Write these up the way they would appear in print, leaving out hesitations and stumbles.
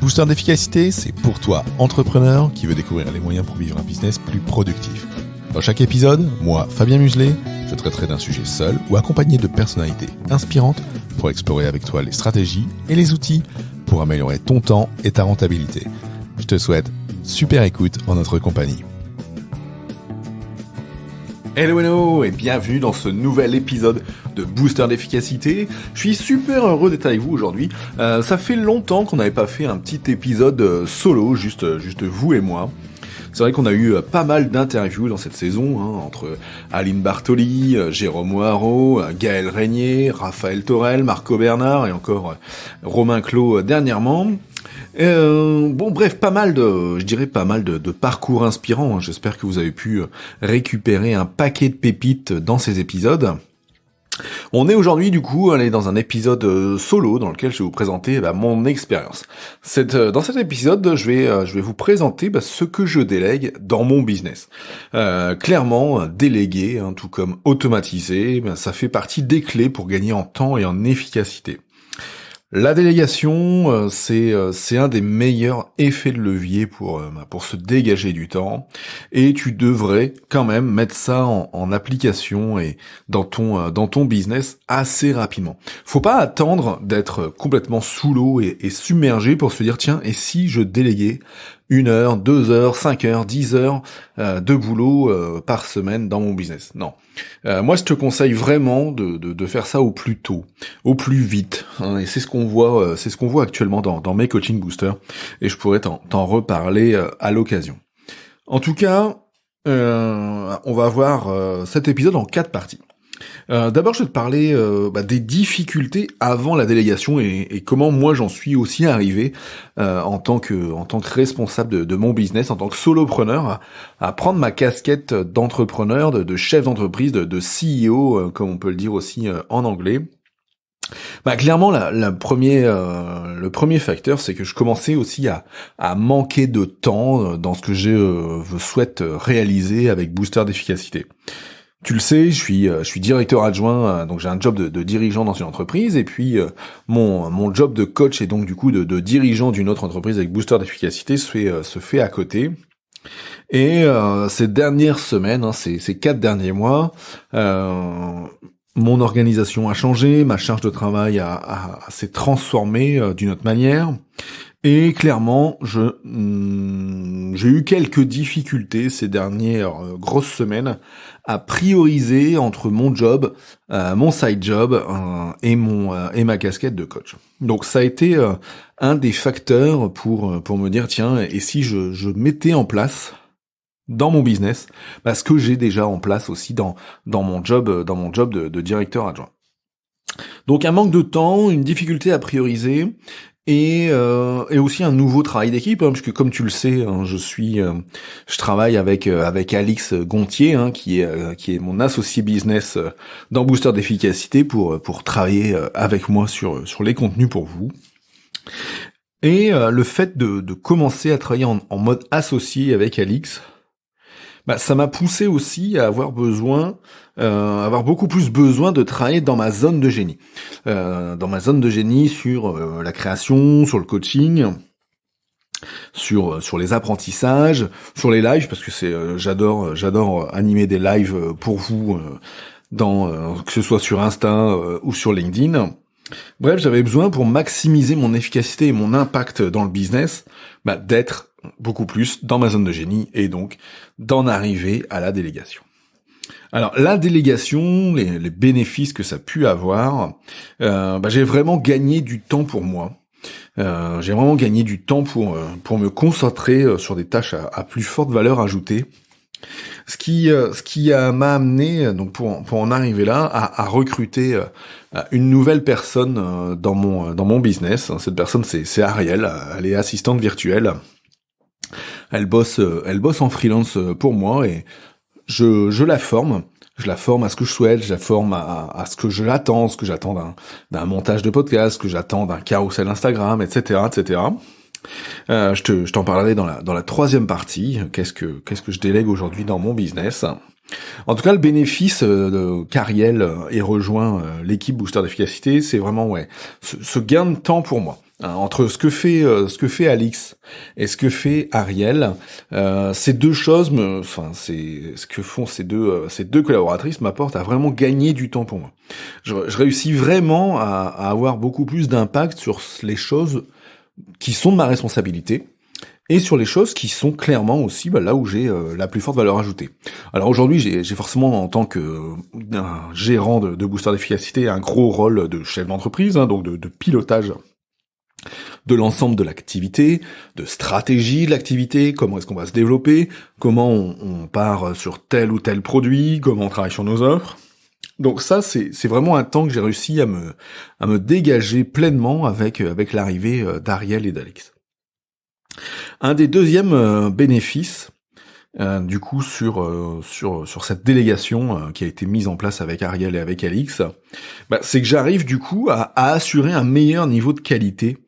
Booster d'efficacité, c'est pour toi, entrepreneur, qui veut découvrir les moyens pour vivre un business plus productif. Dans chaque épisode, moi, Fabien Muselet, je traiterai d'un sujet seul ou accompagné de personnalités inspirantes pour explorer avec toi les stratégies et les outils pour améliorer ton temps et ta rentabilité. Je te souhaite super écoute en notre compagnie. Hello et bienvenue dans ce nouvel épisode de Booster d'efficacité. Je suis super heureux d'être avec vous aujourd'hui. Ça fait longtemps qu'on n'avait pas fait un petit épisode solo, juste vous et moi. C'est vrai qu'on a eu pas mal d'interviews dans cette saison, entre Aline Bartoli, Jérôme O'Haraud, Gaël Régnier, Raphaël Torel, Marco Bernard et encore Romain Clos dernièrement. Pas mal de parcours inspirants. J'espère que vous avez pu récupérer un paquet de pépites dans ces épisodes. On est aujourd'hui dans un épisode solo dans lequel je vais vous présenter mon expérience. Dans cet épisode, je vais vous présenter ce que je délègue dans mon business. Clairement, déléguer, tout comme automatiser, ça fait partie des clés pour gagner en temps et en efficacité. La délégation, c'est un des meilleurs effets de levier pour se dégager du temps, et tu devrais quand même mettre ça en application et dans ton business assez rapidement. Faut pas attendre d'être complètement sous l'eau et submergé pour se dire tiens, et si je déléguais 1 heure, 2 heures, 5 heures, 10 heures de boulot par semaine dans mon business. Non. Moi, je te conseille vraiment de faire ça au plus tôt, au plus vite. Et c'est ce qu'on voit actuellement dans mes coaching boosters. Et je pourrais t'en reparler à l'occasion. En tout cas, on va voir cet épisode en 4 parties. D'abord, je vais te parler des difficultés avant la délégation et comment moi j'en suis aussi arrivé en tant que responsable de mon business, en tant que solopreneur, à prendre ma casquette d'entrepreneur, de chef d'entreprise, de CEO, comme on peut le dire aussi en anglais. Clairement, le premier facteur, c'est que je commençais aussi à manquer de temps dans ce que je souhaite réaliser avec Booster d'efficacité. Tu le sais, je suis directeur adjoint, donc j'ai un job de dirigeant dans une entreprise, et puis mon job de coach et donc du coup de dirigeant d'une autre entreprise avec Booster d'efficacité se fait à côté. Et ces dernières semaines, ces 4 derniers mois, mon organisation a changé, ma charge de travail s'est transformée d'une autre manière. Et clairement, j'ai eu quelques difficultés ces dernières grosses semaines à prioriser entre mon job, mon side job et ma casquette de coach. Donc ça a été un des facteurs pour me dire tiens, et si je mettais en place dans mon business ce que j'ai déjà en place aussi dans mon job de directeur adjoint. Donc un manque de temps, une difficulté à prioriser. Et aussi un nouveau travail d'équipe, puisque comme tu le sais, je travaille avec Alix Gontier, qui est mon associé business dans Booster d'efficacité pour travailler avec moi sur les contenus pour vous. Et le fait de commencer à travailler en mode associé avec Alix, ça m'a poussé aussi à avoir beaucoup plus besoin de travailler dans ma zone de génie. Dans ma zone de génie sur la création, sur le coaching, sur les apprentissages, sur les lives, parce que j'adore animer des lives pour vous, que ce soit sur Insta ou sur LinkedIn. Bref, j'avais besoin pour maximiser mon efficacité et mon impact dans le business, d'être beaucoup plus dans ma zone de génie et donc d'en arriver à la délégation. Alors la délégation, les bénéfices que ça a pu avoir, j'ai vraiment gagné du temps pour moi. J'ai vraiment gagné du temps pour me concentrer sur des tâches à plus forte valeur ajoutée. Ce qui m'a amené donc pour en arriver là à recruter une nouvelle personne dans mon business. Cette personne c'est Ariel, elle est assistante virtuelle. Elle bosse en freelance pour moi et je la forme. Je la forme à ce que je souhaite, je la forme à ce que ce que j'attends d'un montage de podcast, ce que j'attends d'un carrousel Instagram, etc., etc. Je t'en parlerai dans la 3e partie. Qu'est-ce que je délègue aujourd'hui dans mon business? En tout cas, le bénéfice qu'Ariel ait rejoint l'équipe Booster d'efficacité, c'est vraiment ce gain de temps pour moi. entre ce que fait Alix et ce que fait Ariel, ces deux choses c'est ce que font ces deux collaboratrices m'apportent à vraiment gagner du temps pour moi. Je réussis vraiment à avoir beaucoup plus d'impact sur les choses qui sont de ma responsabilité et sur les choses qui sont clairement aussi là où j'ai la plus forte valeur ajoutée. Alors aujourd'hui, j'ai forcément, en tant que gérant de booster d'efficacité, un gros rôle de chef d'entreprise, donc de pilotage de l'ensemble de l'activité, de stratégie de l'activité, comment est-ce qu'on va se développer, comment on part sur tel ou tel produit, comment on travaille sur nos offres. Donc ça, c'est vraiment un temps que j'ai réussi à me dégager pleinement avec l'arrivée d'Ariel et d'Alix. Un des deuxièmes bénéfices, du coup, sur cette délégation qui a été mise en place avec Ariel et avec Alix, c'est que j'arrive du coup à assurer un meilleur niveau de qualité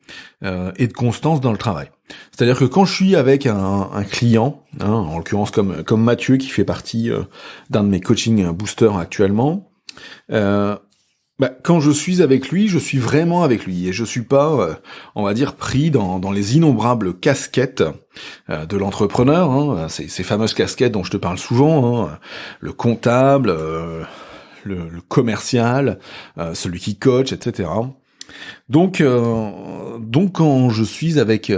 et de constance dans le travail. C'est-à-dire que quand je suis avec un client, en l'occurrence comme Mathieu qui fait partie d'un de mes coaching boosters actuellement, quand je suis avec lui, je suis vraiment avec lui et je suis pas, on va dire, pris dans les innombrables casquettes de l'entrepreneur, ces fameuses casquettes dont je te parle souvent, le comptable, le commercial, celui qui coach, etc. Donc quand je suis avec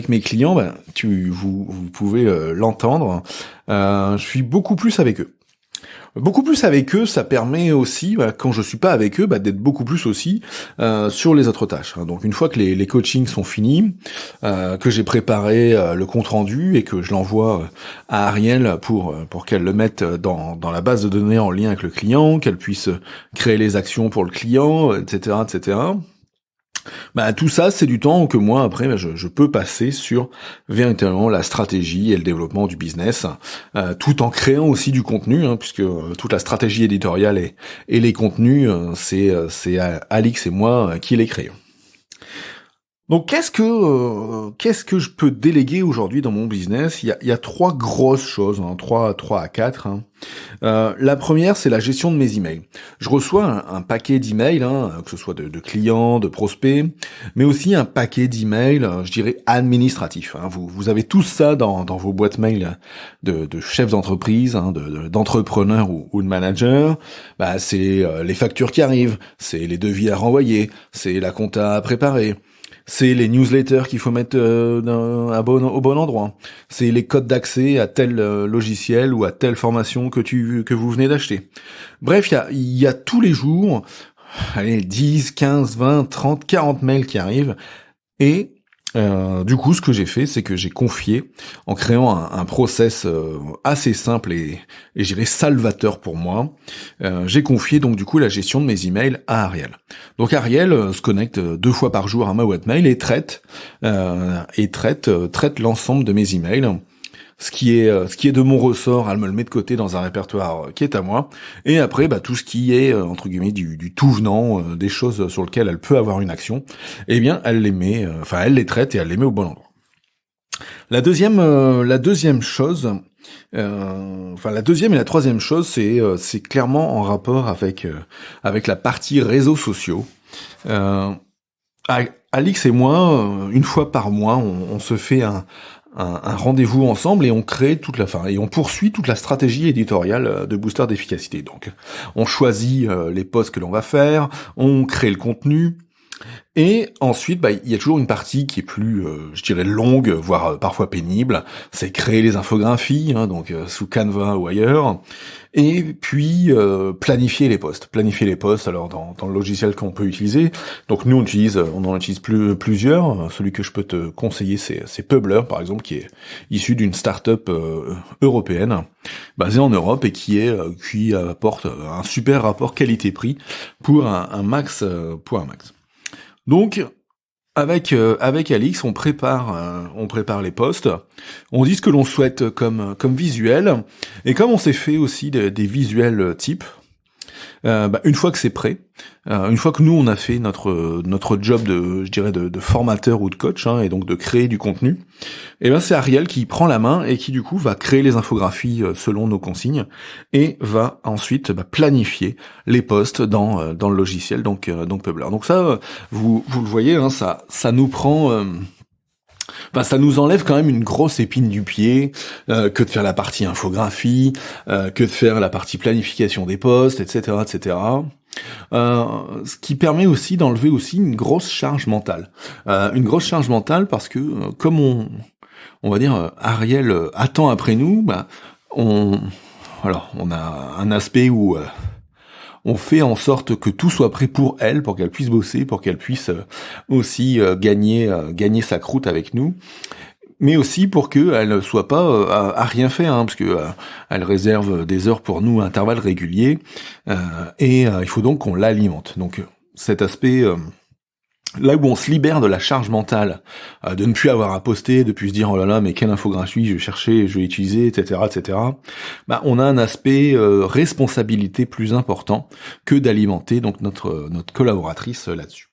mes clients, vous pouvez l'entendre, je suis beaucoup plus avec eux. Beaucoup plus avec eux, ça permet aussi, quand je suis pas avec eux, d'être beaucoup plus aussi sur les autres tâches. Donc une fois que les coachings sont finis, que j'ai préparé le compte rendu et que je l'envoie à Ariel pour qu'elle le mette dans la base de données en lien avec le client, qu'elle puisse créer les actions pour le client, etc., etc. Tout ça, c'est du temps que moi, après, je peux passer sur véritablement la stratégie et le développement du business, tout en créant aussi du contenu, puisque toute la stratégie éditoriale et les contenus, c'est Alix et moi qui les créons. Donc qu'est-ce que je peux déléguer aujourd'hui dans mon business ? Il y a trois grosses choses, 3 à 4. La première, c'est la gestion de mes emails. Je reçois un paquet d'emails, que ce soit de clients, de prospects, mais aussi un paquet d'emails, je dirais administratifs. Vous avez tout ça dans vos boîtes mail de chefs d'entreprise, d'entrepreneurs ou de managers. C'est les factures qui arrivent, c'est les devis à renvoyer, c'est la compta à préparer. C'est les newsletters qu'il faut mettre au bon endroit. C'est les codes d'accès à tel logiciel ou à telle formation que vous venez d'acheter. Bref, il y a tous les jours, 10, 15, 20, 30, 40 mails qui arrivent. Et du coup, ce que j'ai fait, c'est que j'ai confié, en créant un process assez simple et je dirais salvateur pour moi, j'ai confié donc du coup la gestion de mes emails à Ariel. Donc Ariel se connecte 2 fois par jour à ma boîte mail et traite l'ensemble de mes emails. Ce qui est de mon ressort, elle me le met de côté dans un répertoire qui est à moi. Et après, tout ce qui est entre guillemets du tout venant, des choses sur lesquelles elle peut avoir une action, elle les met, elle les traite et elle les met au bon endroit. La deuxième chose, la deuxième et la troisième chose, c'est clairement en rapport avec la partie réseaux sociaux. Alix et moi, une fois par mois, on se fait un rendez-vous ensemble et on crée et on poursuit toute la stratégie éditoriale de booster d'efficacité. Donc, on choisit les posts que l'on va faire, on crée le contenu, et ensuite, il y a toujours une partie qui est plus, je dirais, longue, voire parfois pénible. C'est créer les infographies, donc sous Canva ou ailleurs. Et puis planifier les posts. Alors dans le logiciel qu'on peut utiliser. Donc nous on en utilise plusieurs. Celui que je peux te conseiller, c'est Publer par exemple, qui est issu d'une start-up européenne basée en Europe et qui apporte un super rapport qualité-prix pour un max. Donc avec Alix, on prépare les posts, on dit ce que l'on souhaite comme visuel, et comme on s'est fait aussi des visuels types, Une fois que c'est prêt, une fois que nous on a fait notre job de formateur ou de coach, et donc de créer du contenu, c'est Ariel qui prend la main et qui du coup va créer les infographies selon nos consignes et va ensuite planifier les posts dans le logiciel donc Publer. Donc ça vous le voyez, ça nous prend ça nous enlève quand même une grosse épine du pied que de faire la partie infographie, que de faire la partie planification des posts, etc., etc. Ce qui permet aussi d'enlever aussi une grosse charge mentale. Parce que comme on va dire Ariel attend après nous, on a un aspect où on fait en sorte que tout soit prêt pour elle, pour qu'elle puisse bosser, pour qu'elle puisse aussi gagner sa croûte avec nous, mais aussi pour qu'elle ne soit pas à rien faire, parce que elle réserve des heures pour nous à intervalles réguliers, et il faut donc qu'on l'alimente. Donc cet aspect là où on se libère de la charge mentale, de ne plus avoir à poster, de plus se dire oh là là mais quelle infographie je vais chercher, je vais utiliser, etc., etc. On a un aspect responsabilité plus important que d'alimenter donc notre collaboratrice là-dessus.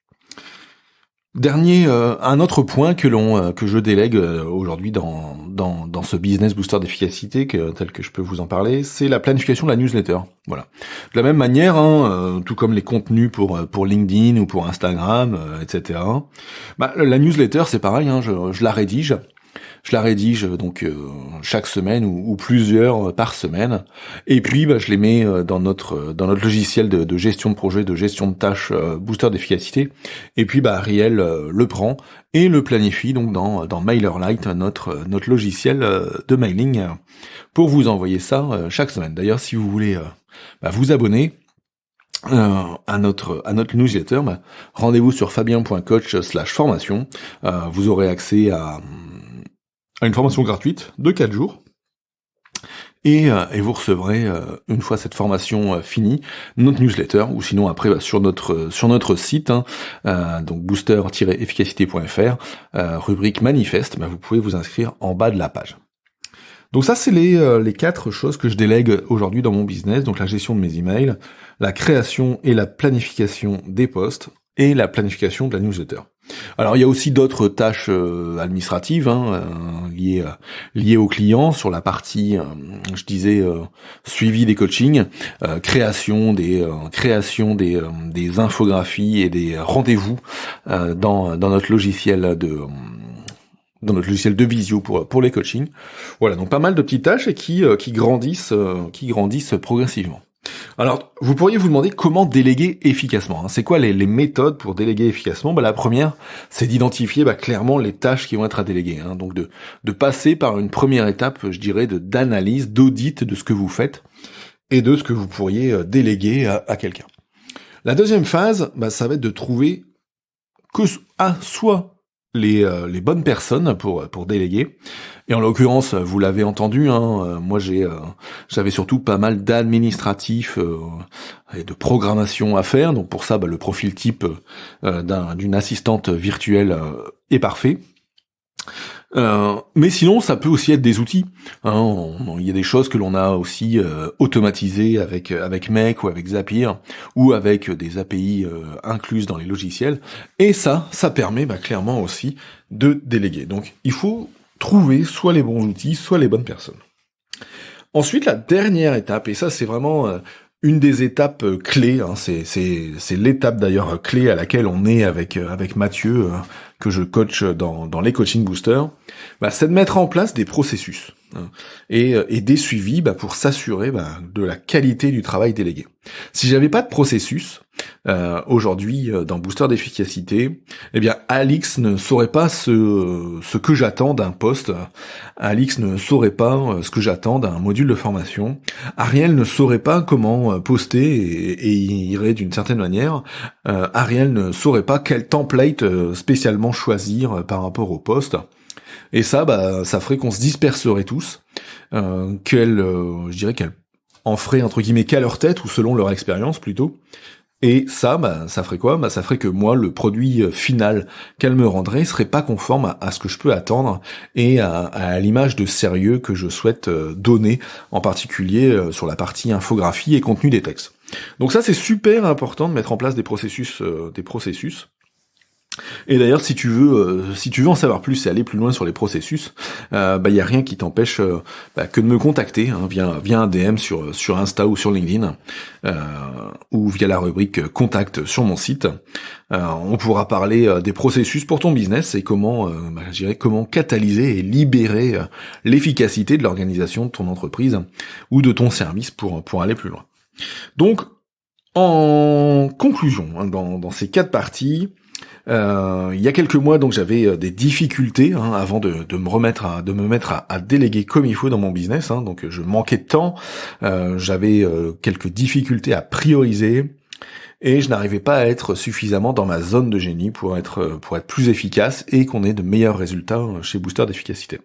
Un autre point que je délègue aujourd'hui dans ce business booster d'efficacité tel que je peux vous en parler, c'est la planification de la newsletter. Voilà. De la même manière, tout comme les contenus pour LinkedIn ou pour Instagram, etc. La newsletter c'est pareil, je la rédige. Je la rédige donc chaque semaine ou plusieurs par semaine, et puis je les mets dans notre logiciel de gestion de projet, de gestion de tâches booster d'efficacité, et puis Ariel le prend et le planifie donc dans MailerLite, notre logiciel de mailing, pour vous envoyer ça chaque semaine. D'ailleurs, si vous voulez vous abonner à notre newsletter, rendez-vous sur fabien.coach/formation. Vous aurez accès à une formation gratuite de 4 jours. Et vous recevrez, une fois cette formation finie, notre newsletter, ou sinon après sur notre site, donc booster-efficacité.fr, rubrique manifeste, vous pouvez vous inscrire en bas de la page. Donc ça, c'est les 4 choses que je délègue aujourd'hui dans mon business, donc la gestion de mes emails, la création et la planification des posts, et la planification de la newsletter. Alors il y a aussi d'autres tâches administratives liées aux clients sur la partie, suivi des coachings, création des infographies et des rendez-vous dans notre logiciel de visio pour les coachings. Voilà, donc pas mal de petites tâches et qui grandissent progressivement. Alors, vous pourriez vous demander comment déléguer efficacement. C'est quoi les méthodes pour déléguer efficacement ? La première, c'est d'identifier clairement les tâches qui vont être à déléguer. Donc de passer par une première étape, je dirais, d'analyse, d'audit de ce que vous faites et de ce que vous pourriez déléguer à quelqu'un. La deuxième phase, ça va être de trouver soit les bonnes personnes pour déléguer. Et en l'occurrence, vous l'avez entendu, moi j'avais surtout pas mal d'administratifs et de programmation à faire. Donc pour ça, le profil type d'une assistante virtuelle est parfait. Mais sinon, ça peut aussi être des outils. Il y a des choses que l'on a aussi automatisées avec Make ou avec Zapier ou avec des API incluses dans les logiciels. Et ça permet clairement aussi de déléguer. Donc, il faut trouver soit les bons outils, soit les bonnes personnes. Ensuite, la dernière étape, et ça c'est vraiment une des étapes clés, c'est l'étape d'ailleurs clé à laquelle on est avec Mathieu, que je coach dans les coaching boosters, c'est de mettre en place des processus et des suivis pour s'assurer de la qualité du travail délégué. Si j'avais pas de processus aujourd'hui dans Booster d'efficacité, Alix ne saurait pas ce que j'attends d'un poste. Alix ne saurait pas ce que j'attends d'un module de formation. Ariel ne saurait pas comment poster et il irait d'une certaine manière. Ariel ne saurait pas quel template spécialement choisir par rapport au poste. Et ça ferait qu'on se disperserait tous, je dirais qu'elle en ferait entre guillemets qu'à leur tête ou selon leur expérience plutôt. Et ça ferait quoi ? Ça ferait que moi, le produit final qu'elle me rendrait serait pas conforme à ce que je peux attendre et à l'image de sérieux que je souhaite donner, en particulier sur la partie infographie et contenu des textes. Donc ça, c'est super important de mettre en place des processus. Et d'ailleurs, si tu veux en savoir plus et aller plus loin sur les processus, y a rien qui t'empêche que de me contacter via un DM sur Insta ou sur LinkedIn, ou via la rubrique contact sur mon site. On pourra parler des processus pour ton business et comment catalyser et libérer l'efficacité de l'organisation de ton entreprise ou de ton service pour aller plus loin. Donc, en conclusion, dans ces 4 parties. Il y a quelques mois, donc j'avais des difficultés avant de me mettre à déléguer comme il faut dans mon business. Donc je manquais de temps, j'avais quelques difficultés à prioriser et je n'arrivais pas à être suffisamment dans ma zone de génie pour être plus efficace et qu'on ait de meilleurs résultats chez Booster d'efficacité.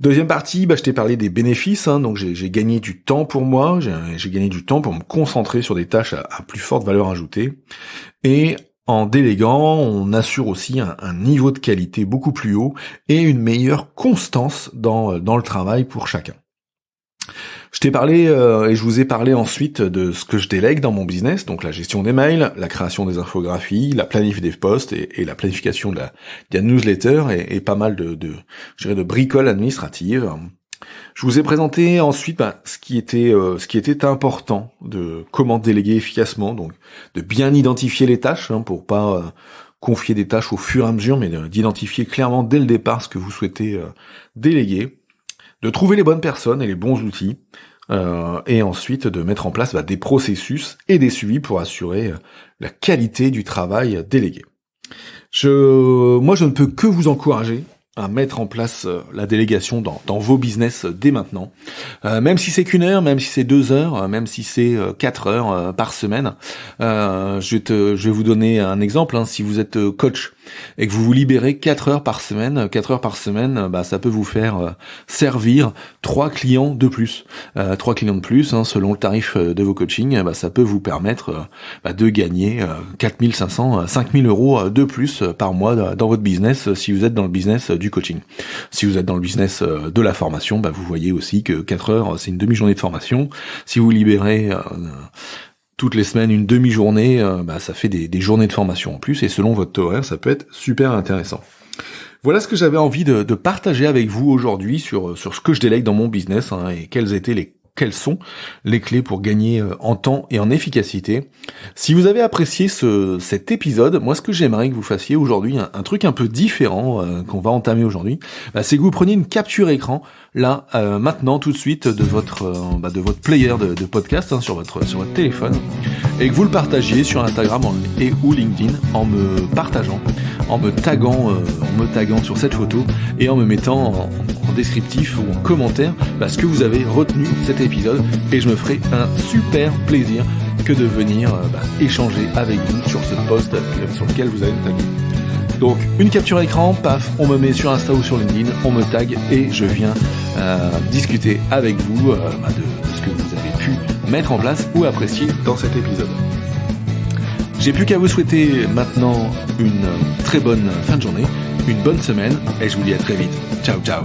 Deuxième partie, je t'ai parlé des bénéfices, donc j'ai gagné du temps pour moi, j'ai gagné du temps pour me concentrer sur des tâches à plus forte valeur ajoutée et en déléguant, on assure aussi un niveau de qualité beaucoup plus haut et une meilleure constance dans le travail pour chacun. Je t'ai parlé et je vous ai parlé ensuite de ce que je délègue dans mon business, donc la gestion des mails, la création des infographies, la planif des posts et la planification de la newsletter et pas mal de bricoles administratives. Je vous ai présenté ensuite ce qui était important de comment déléguer efficacement, donc de bien identifier les tâches pour pas confier des tâches au fur et à mesure, mais d'identifier clairement dès le départ ce que vous souhaitez déléguer, de trouver les bonnes personnes et les bons outils, et ensuite de mettre en place des processus et des suivis pour assurer la qualité du travail délégué. Moi, je ne peux que vous encourager à mettre en place la délégation dans vos business dès maintenant. Même si c'est qu'1 heure, même si c'est 2 heures, même si c'est 4 heures par semaine. Je vais vous donner un exemple. Si vous êtes coach et que vous vous libérez 4 heures par semaine, ça peut vous faire servir 3 clients de plus. 3 clients de plus, selon le tarif de vos coachings, ça peut vous permettre de gagner 4500, 5000 euros de plus par mois dans votre business si vous êtes dans le business du coaching. Si vous êtes dans le business de la formation, vous voyez aussi que 4 heures, c'est une demi-journée de formation. Si vous libérez toutes les semaines une demi-journée, ça fait des journées de formation en plus, et selon votre horaire, ça peut être super intéressant. Voilà ce que j'avais envie de partager avec vous aujourd'hui sur ce que je délègue dans mon business, et quelles sont les clés pour gagner en temps et en efficacité. Si vous avez apprécié cet épisode, moi ce que j'aimerais que vous fassiez aujourd'hui, un truc un peu différent qu'on va entamer aujourd'hui, c'est que vous preniez une capture écran là maintenant tout de suite de votre player de podcast sur votre téléphone, et que vous le partagiez sur Instagram ou LinkedIn en me partageant, en me taguant sur cette photo et en me mettant en descriptif ou en commentaire ce que vous avez retenu de cet épisode, et je me ferai un super plaisir que de venir échanger avec vous sur ce post sur lequel vous allez me taguer. Donc une capture écran, paf, on me met sur Insta ou sur LinkedIn, on me tag et je viens discuter avec vous de ce que vous avez pu mettre en place ou apprécier dans cet épisode. J'ai plus qu'à vous souhaiter maintenant une très bonne fin de journée, une bonne semaine, et je vous dis à très vite. Ciao, ciao.